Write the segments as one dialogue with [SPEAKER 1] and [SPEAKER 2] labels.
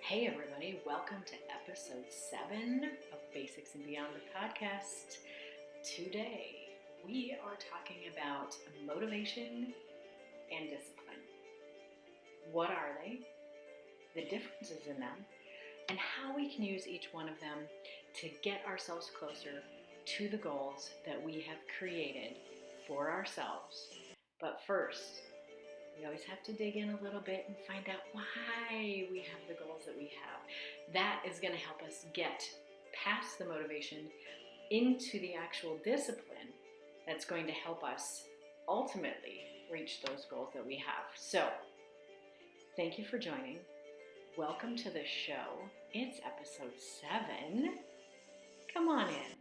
[SPEAKER 1] Hey, everybody, welcome to episode 7 of Basics and Beyond the podcast. Today, we are talking about motivation and discipline. What are they? The differences in them, and how we can use each one of them to get ourselves closer to the goals that we have created for ourselves. But first, we always have to dig in a little bit and find out why we have the goals that we have. That is going to help us get past the motivation into the actual discipline that's going to help us ultimately reach those goals that we have. So, thank you for joining. Welcome to the show. It's episode 7. Come on in.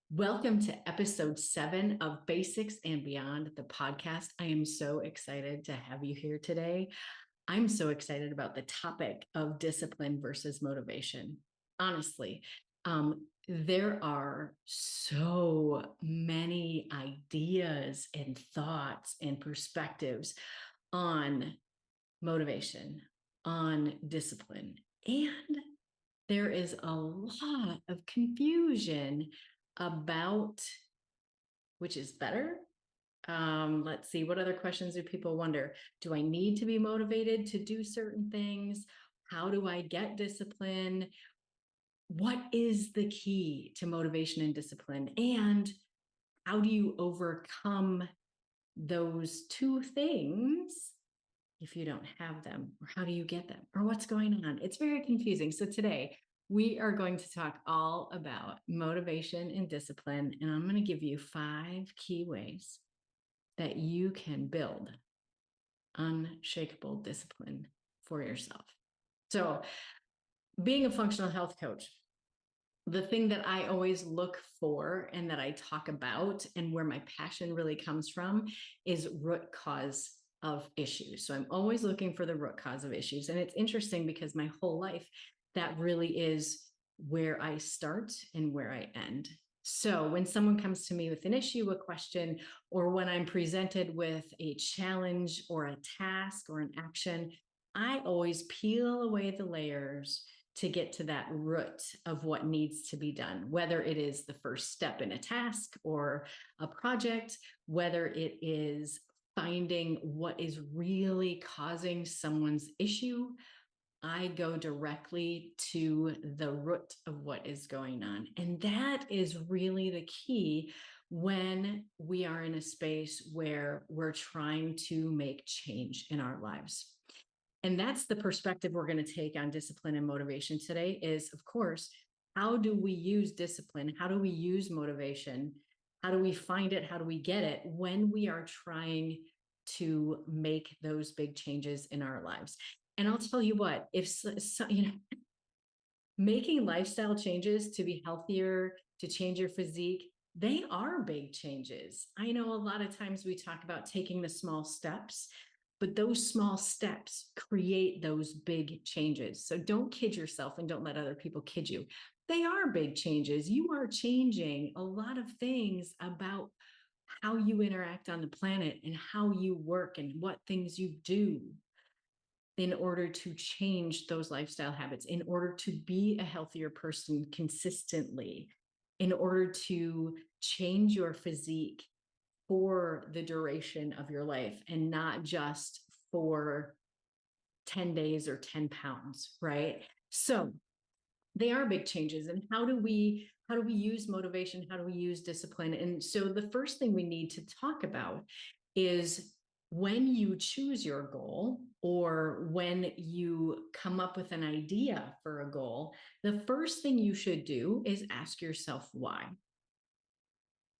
[SPEAKER 1] Welcome to episode 7 of Basics and Beyond, the podcast. I am so excited to have you here today. I'm so excited about the topic of discipline versus motivation. Honestly, there are so many ideas and thoughts and perspectives on motivation, on discipline, and there is a lot of confusion about which is better. Let's see, what other questions do people wonder? Do I need to be motivated to do certain things? How do I get discipline? What is the key to motivation and discipline? And how do you overcome those two things if you don't have them? Or how do you get them? Or what's going on? It's very confusing. So today, we are going to talk all about motivation and discipline, and I'm going to give you 5 key ways that you can build unshakable discipline for yourself. So, being a functional health coach, the thing that I always look for and that I talk about and where my passion really comes from is root cause of issues. So I'm always looking for the root cause of issues. And it's interesting because my whole life, that really is where I start and where I end. So when someone comes to me with an issue, a question, or when I'm presented with a challenge or a task or an action, I always peel away the layers to get to that root of what needs to be done, whether it is the first step in a task or a project, whether it is finding what is really causing someone's issue. I go directly to the root of what is going on. And that is really the key when we are in a space where we're trying to make change in our lives. And that's the perspective we're going to take on discipline and motivation today is, of course, how do we use discipline? How do we use motivation? How do we find it? How do we get it when we are trying to make those big changes in our lives? And I'll tell you what, if making lifestyle changes to be healthier, to change your physique, they are big changes. I know a lot of times we talk about taking the small steps, but those small steps create those big changes. So don't kid yourself and don't let other people kid you. They are big changes. You are changing a lot of things about how you interact on the planet and how you work and what things you do in order to change those lifestyle habits, in order to be a healthier person consistently, in order to change your physique for the duration of your life and not just for 10 days or 10 pounds, right? So they are big changes. And how do we use motivation? How do we use discipline? And so the first thing we need to talk about is when you choose your goal or when you come up with an idea for a goal, the first thing you should do is ask yourself why.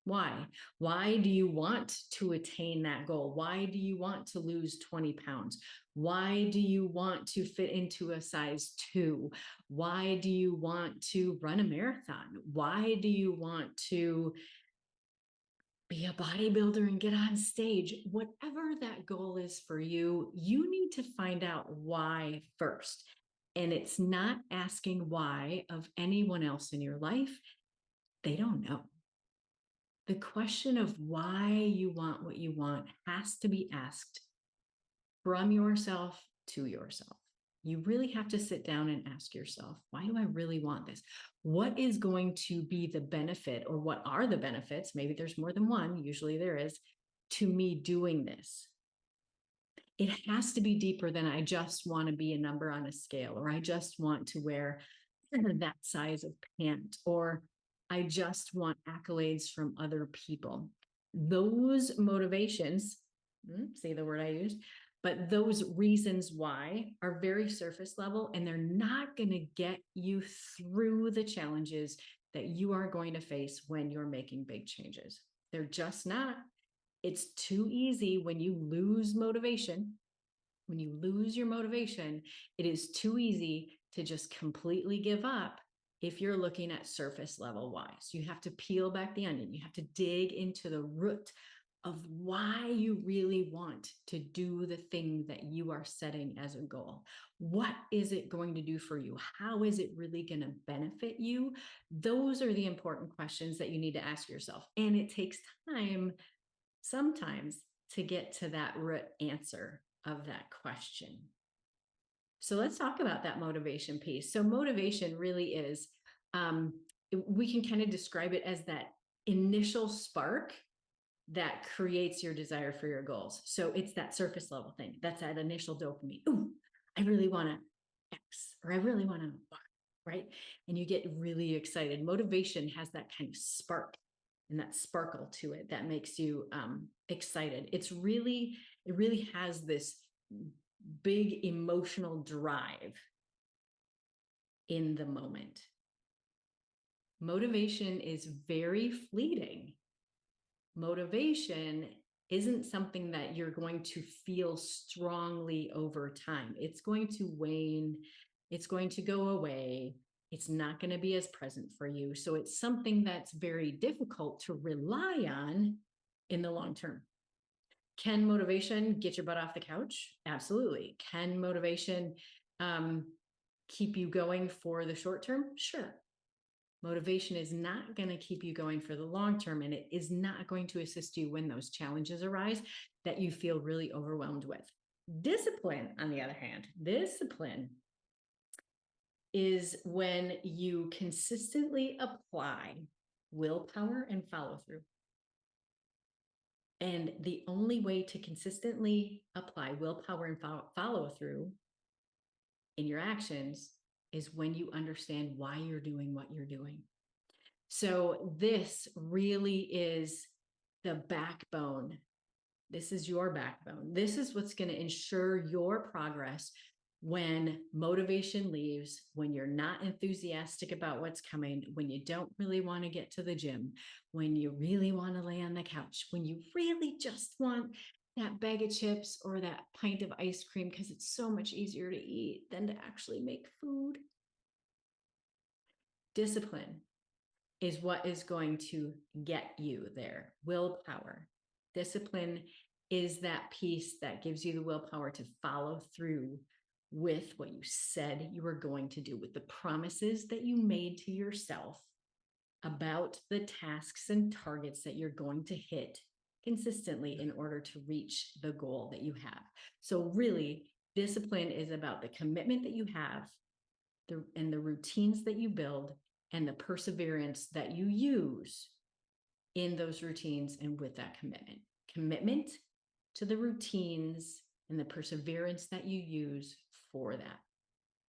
[SPEAKER 1] Why? Why do you want to attain that goal? Why do you want to lose 20 pounds? Why do you want to fit into a size 2? Why do you want to run a marathon? Why do you want to be a bodybuilder and get on stage? Whatever that goal is for you, you need to find out why first. And it's not asking why of anyone else in your life. They don't know. The question of why you want what you want has to be asked from yourself to yourself. You really have to sit down and ask yourself, why do I really want this? What is going to be the benefit, or what are the benefits? Maybe there's more than one, usually there is, to me doing this. It has to be deeper than I just want to be a number on a scale, or I just want to wear that size of pant, or I just want accolades from other people. Those motivations, see the word I used, but those reasons why are very surface level, and they're not going to get you through the challenges that you are going to face when you're making big changes. They're just not. It's too easy when you lose motivation. When you lose your motivation, it is too easy to just completely give up if you're looking at surface level wise. You have to peel back the onion. You have to dig into the root of why you really want to do the thing that you are setting as a goal. What is it going to do for you? How is it really going to benefit you? Those are the important questions that you need to ask yourself. And it takes time sometimes to get to that root answer of that question. So let's talk about that motivation piece. So motivation really is, we can kind of describe it as that initial spark that creates your desire for your goals. So it's that surface level thing. That's that initial dopamine. Ooh, I really want to X, or I really want to Y, right? And you get really excited. Motivation has that kind of spark and that sparkle to it that makes you excited. It really has this big emotional drive in the moment. Motivation is very fleeting. Motivation isn't something that you're going to feel strongly over time. It's going to wane, it's going to go away, it's not going to be as present for you. So it's something that's very difficult to rely on in the long term. Can motivation get your butt off the couch? Absolutely. Can motivation keep you going for the short term? Sure. Motivation is not going to keep you going for the long term, and it is not going to assist you when those challenges arise that you feel really overwhelmed with. Discipline, on the other hand, discipline is when you consistently apply willpower and follow through. And the only way to consistently apply willpower and follow through in your actions is when you understand why you're doing what you're doing. So this really is the backbone. This is your backbone. This is what's going to ensure your progress when motivation leaves, when you're not enthusiastic about what's coming, when you don't really want to get to the gym, when you really want to lay on the couch, when you really just want that bag of chips or that pint of ice cream because it's so much easier to eat than to actually make food. Discipline is what is going to get you there. Willpower. Discipline is that piece that gives you the willpower to follow through with what you said you were going to do, with the promises that you made to yourself about the tasks and targets that you're going to hit consistently in order to reach the goal that you have. So really, discipline is about the commitment that you have and the routines that you build and the perseverance that you use in those routines and with that commitment. Commitment to the routines and the perseverance that you use for that.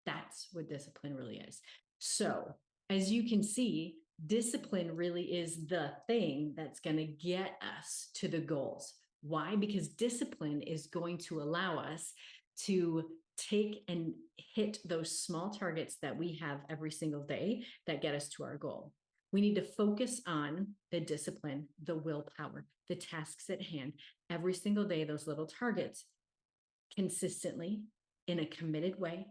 [SPEAKER 1] That's what discipline really is. So, as you can see, discipline really is the thing that's going to get us to the goals. Why? Because discipline is going to allow us to take and hit those small targets that we have every single day that get us to our goal. We need to focus on the discipline, the willpower, the tasks at hand every single day, those little targets consistently in a committed way,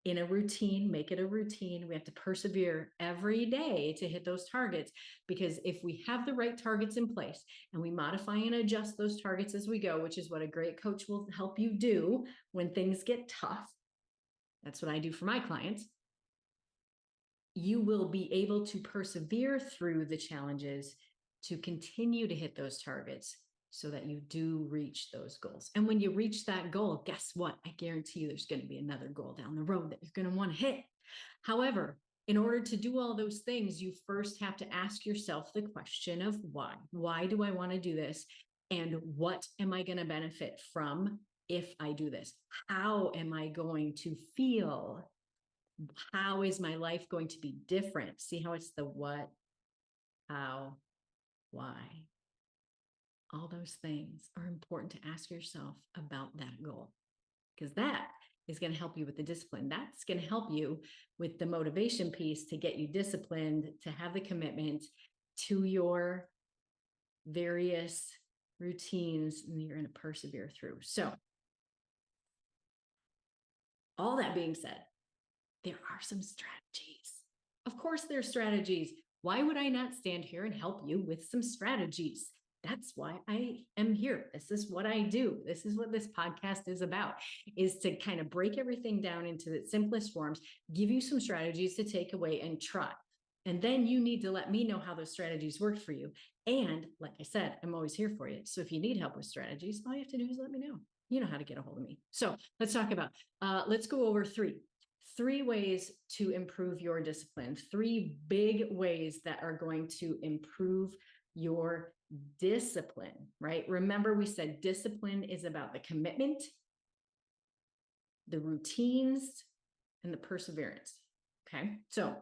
[SPEAKER 1] in a routine, make it a routine. We have to persevere every day to hit those targets, because if we have the right targets in place and we modify and adjust those targets as we go, which is what a great coach will help you do when things get tough. That's what I do for my clients. You will be able to persevere through the challenges to continue to hit those targets so that you do reach those goals. And when you reach that goal, guess what? I guarantee you there's going to be another goal down the road that you're going to want to hit. However, in order to do all those things, you first have to ask yourself the question of why. Why do I want to do this? And what am I going to benefit from if I do this? How am I going to feel? How is my life going to be different? See how it's the what, how, why. All those things are important to ask yourself about that goal, because that is going to help you with the discipline. That's going to help you with the motivation piece to get you disciplined, to have the commitment to your various routines, and you're going to persevere through. So, all that being said, there are some strategies. Of course, there are strategies. Why would I not stand here and help you with some strategies? That's why I am here. This is what I do. This is what this podcast is about, is to kind of break everything down into its simplest forms, give you some strategies to take away and try. And then you need to let me know how those strategies worked for you. And like I said, I'm always here for you. So if you need help with strategies, all you have to do is let me know. You know how to get a hold of me. So let's talk about, let's go over three ways to improve your discipline, three big ways that are going to improve your discipline, right? Remember, we said discipline is about the commitment, the routines, and the perseverance. Okay. So,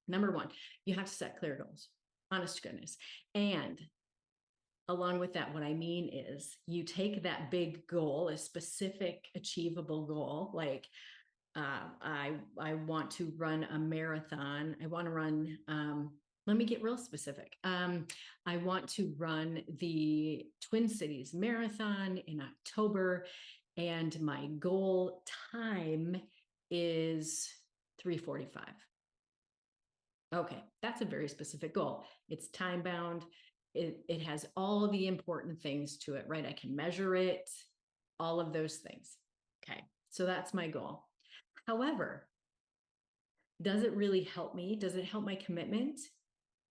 [SPEAKER 1] number one, you have to set clear goals, honest to goodness. And along with that, what I mean is you take that big goal, a specific achievable goal, like I want to run a marathon. I want to run, let me get real specific. I want to run the Twin Cities Marathon in October, and my goal time is 3:45. Okay, that's a very specific goal. It's time bound. It has all the important things to it, right? I can measure it, all of those things. Okay, so that's my goal. However, does it really help me? Does it help my commitment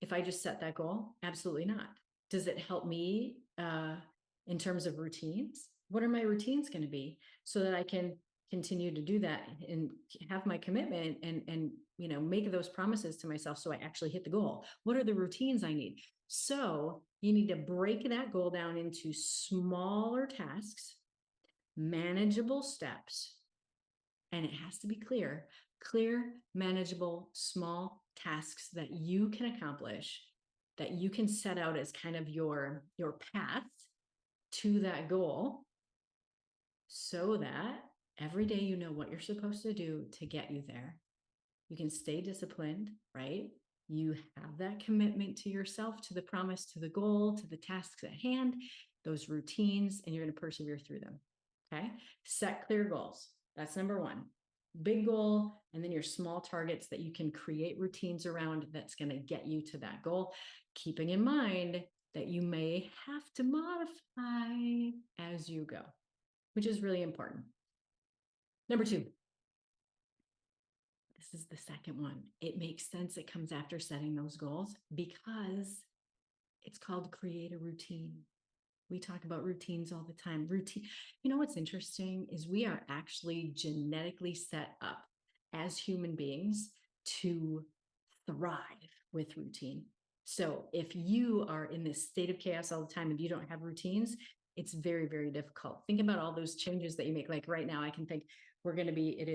[SPEAKER 1] if I just set that goal? Absolutely not. Does it help me in terms of routines? What are my routines going to be so that I can continue to do that and have my commitment and make those promises to myself so I actually hit the goal? What are the routines I need? So you need to break that goal down into smaller tasks, manageable steps, and it has to be clear, manageable, small tasks that you can accomplish, that you can set out as kind of your path to that goal, so that every day you know what you're supposed to do to get you there. You can stay disciplined, right? You have that commitment to yourself, to the promise, to the goal, to the tasks at hand, those routines, and you're going to persevere through them. Okay. Set clear goals. That's number one. Big goal, and then your small targets that you can create routines around that's going to get you to that goal, keeping in mind that you may have to modify as you go, which is really important. Number two, this is the second one. It makes sense. It comes after setting those goals because it's called create a routine. We talk about routines all the time. Routine. You know what's interesting is we are actually genetically set up as human beings to thrive with routine. So if you are in this state of chaos all the time and you don't have routines, it's very, very difficult. Think about all those changes that you make. Like right now, I can think it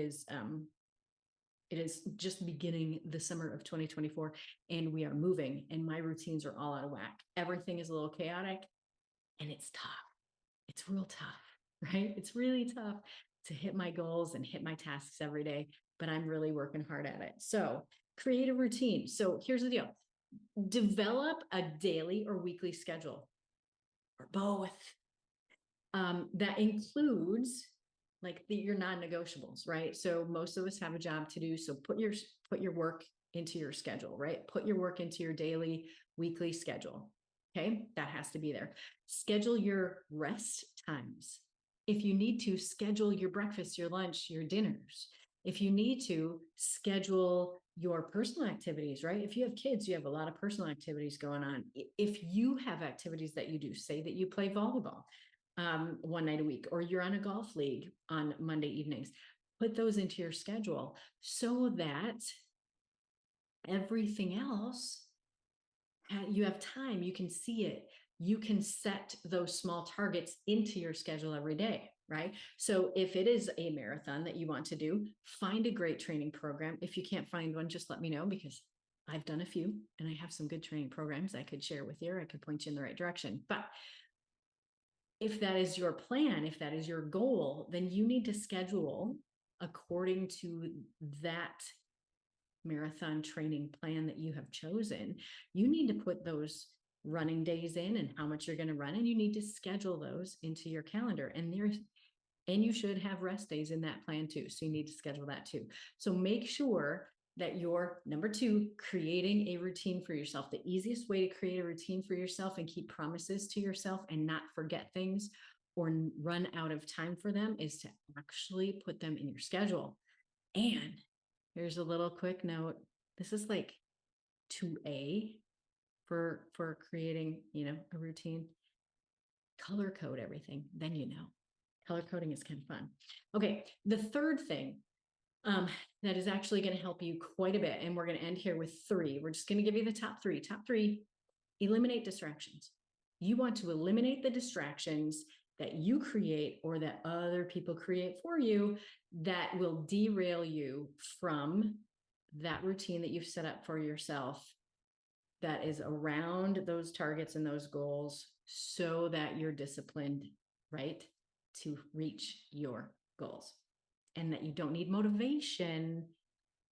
[SPEAKER 1] is just beginning the summer of 2024, and we are moving, and my routines are all out of whack. Everything is a little chaotic. And it's tough. It's real tough, right? It's really tough to hit my goals and hit my tasks every day, but I'm really working hard at it. So create a routine. So here's the deal. Develop a daily or weekly schedule, or both. That includes like your non-negotiables, right? So most of us have a job to do. So put your work into your schedule, right? Put your work into your daily, weekly schedule. Okay, that has to be there. Schedule your rest times. If you need to, schedule your breakfast, your lunch, your dinners. If you need to, schedule your personal activities, right? If you have kids, you have a lot of personal activities going on. If you have activities that you do, say that you play volleyball one night a week, or you're on a golf league on Monday evenings, put those into your schedule so that everything else, you have time, you can see it, you can set those small targets into your schedule every day, right? So if it is a marathon that you want to do, find a great training program. If you can't find one, just let me know, because I've done a few and I have some good training programs I could share with you, or I could point you in the right direction. But if that is your plan, if that is your goal, then you need to schedule according to that marathon training plan that you have chosen. You need to put those running days in and how much you're going to run, and you need to schedule those into your calendar. And you should have rest days in that plan too. So you need to schedule that too. So make sure that you're, number two, creating a routine for yourself. The easiest way to create a routine for yourself and keep promises to yourself and not forget things or run out of time for them is to actually put them in your schedule. And here's a little quick note. This is like 2A for creating, a routine. Color code everything. Then color coding is kind of fun. Okay, the third thing that is actually going to help you quite a bit, and we're going to end here with 3. We're just going to give you the top 3. Top 3: eliminate distractions. You want to eliminate the distractions that you create or that other people create for you that will derail you from that routine that you've set up for yourself that is around those targets and those goals, so that you're disciplined, right, to reach your goals, and that you don't need motivation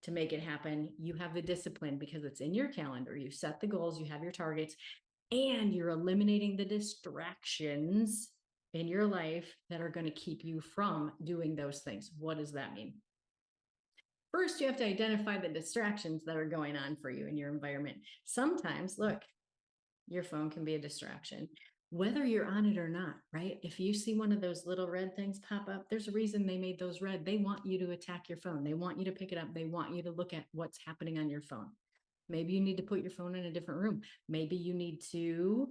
[SPEAKER 1] to make it happen. You have the discipline because it's in your calendar. You set the goals, you have your targets, and you're eliminating the distractions in your life that are going to keep you from doing those things. What does that mean? First, you have to identify the distractions that are going on for you in your environment. Sometimes, look, your phone can be a distraction, whether you're on it or not, right? If you see one of those little red things pop up, there's a reason they made those red. They want you to attack your phone. They want you to pick it up. They want you to look at what's happening on your phone. Maybe you need to put your phone in a different room. Maybe you need to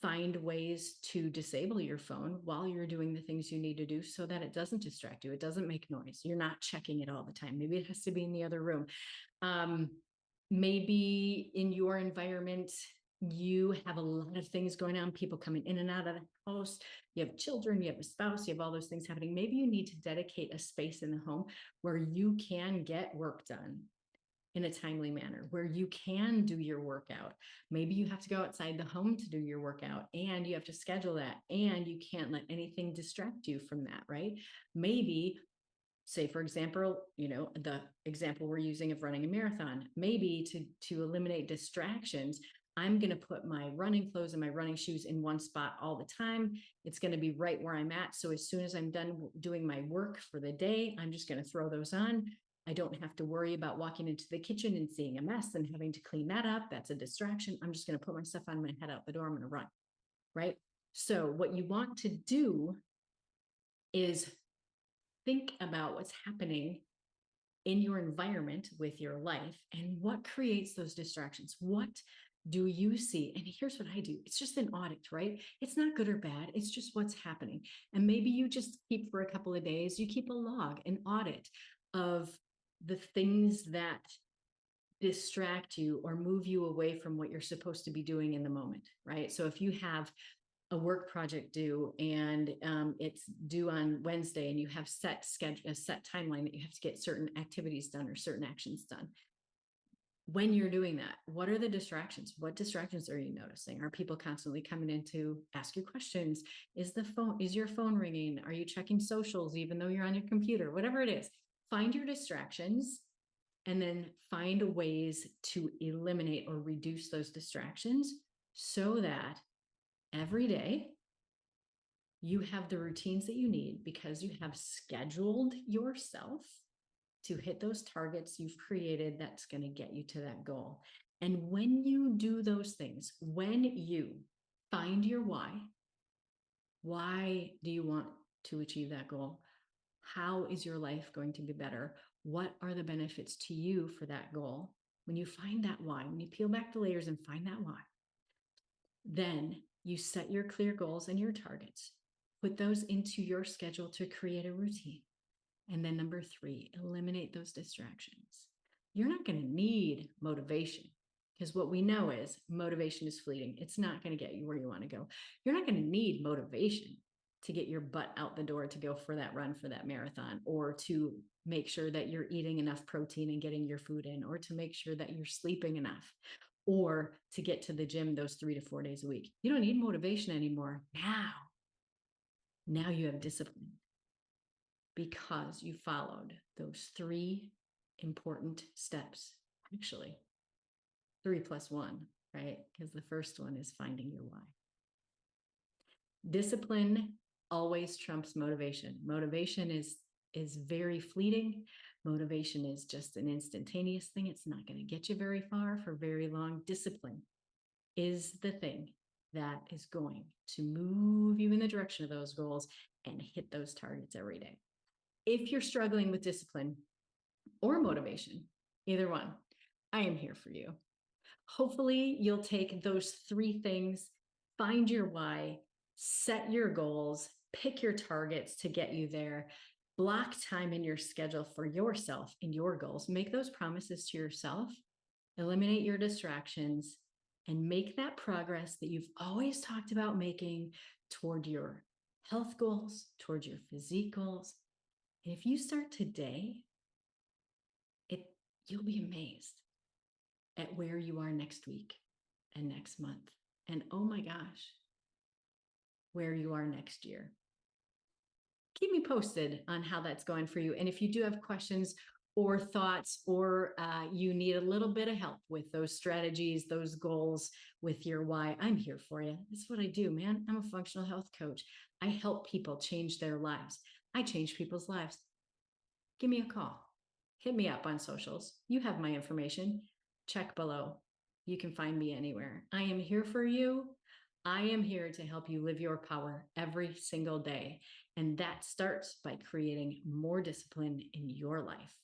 [SPEAKER 1] find ways to disable your phone while you're doing the things you need to do so that it doesn't distract you. It doesn't make noise. You're not checking it all the time. Maybe it has to be in the other room. Maybe in your environment, you have a lot of things going on, people coming in and out of the house, you have children, you have a spouse, you have all those things happening. Maybe you need to dedicate a space in the home where you can get work done in a timely manner, where you can do your workout. Maybe you have to go outside the home to do your workout, and you have to schedule that, and you can't let anything distract you from that, right? Maybe, say, for example, the example we're using of running a marathon, maybe to eliminate distractions, I'm going to put my running clothes and my running shoes in one spot all the time. It's going to be right where I'm at. So as soon as I'm done doing my work for the day, I'm just going to throw those on. I don't have to worry about walking into the kitchen and seeing a mess and having to clean that up. That's a distraction. I'm just going to put my stuff on, my head out the door. I'm going to run, right? So what you want to do is think about what's happening in your environment with your life and what creates those distractions. What do you see? And here's what I do. It's just an audit, right? It's not good or bad. It's just what's happening. And maybe you just keep, for a couple of days, you keep a log, an audit of the things that distract you or move you away from what you're supposed to be doing in the moment, right? So if you have a work project due and it's due on Wednesday, and you have a set timeline that you have to get certain activities done or certain actions done. When you're doing that, what are the distractions? What distractions are you noticing? Are people constantly coming in to ask you questions? Is your phone ringing? Are you checking socials even though you're on your computer? Whatever it is, find your distractions and then find ways to eliminate or reduce those distractions so that every day you have the routines that you need because you have scheduled yourself to hit those targets you've created that's going to get you to that goal. And when you do those things, when you find your why do you want to achieve that goal? How is your life going to be better? What are the benefits to you for that goal? When you find that why, when you peel back the layers and find that why, then you set your clear goals and your targets, put those into your schedule to create a routine. And then number three, eliminate those distractions. You're not going to need motivation because what we know is motivation is fleeting. It's not going to get you where you want to go. You're not going to need motivation to get your butt out the door to go for that run, for that marathon, or to make sure that you're eating enough protein and getting your food in, or to make sure that you're sleeping enough, or to get to the gym those 3 to 4 days a week. You don't need motivation anymore. Now you have discipline because you followed those three important steps. Actually, 3+1, right? Because the first one is finding your why. Discipline always trumps motivation. Motivation is very fleeting. Motivation is just an instantaneous thing. It's not going to get you very far for very long. Discipline is the thing that is going to move you in the direction of those goals and hit those targets every day. If you're struggling with discipline or motivation, either one, I am here for you. Hopefully, you'll take those three things, find your why, set your goals, pick your targets to get you there, block time in your schedule for yourself and your goals, make those promises to yourself, eliminate your distractions, and make that progress that you've always talked about making toward your health goals, toward your physique goals. And if you start today, you'll be amazed at where you are next week and next month. And oh my gosh, where you are next year. Keep me posted on how that's going for you. And if you do have questions or thoughts, or you need a little bit of help with those strategies, those goals, with your why, I'm here for you. That's what I do, man. I'm a functional health coach. I help people change their lives. I change people's lives. Give me a call. Hit me up on socials. You have my information. Check below. You can find me anywhere. I am here for you. I am here to help you live your power every single day. And that starts by creating more discipline in your life.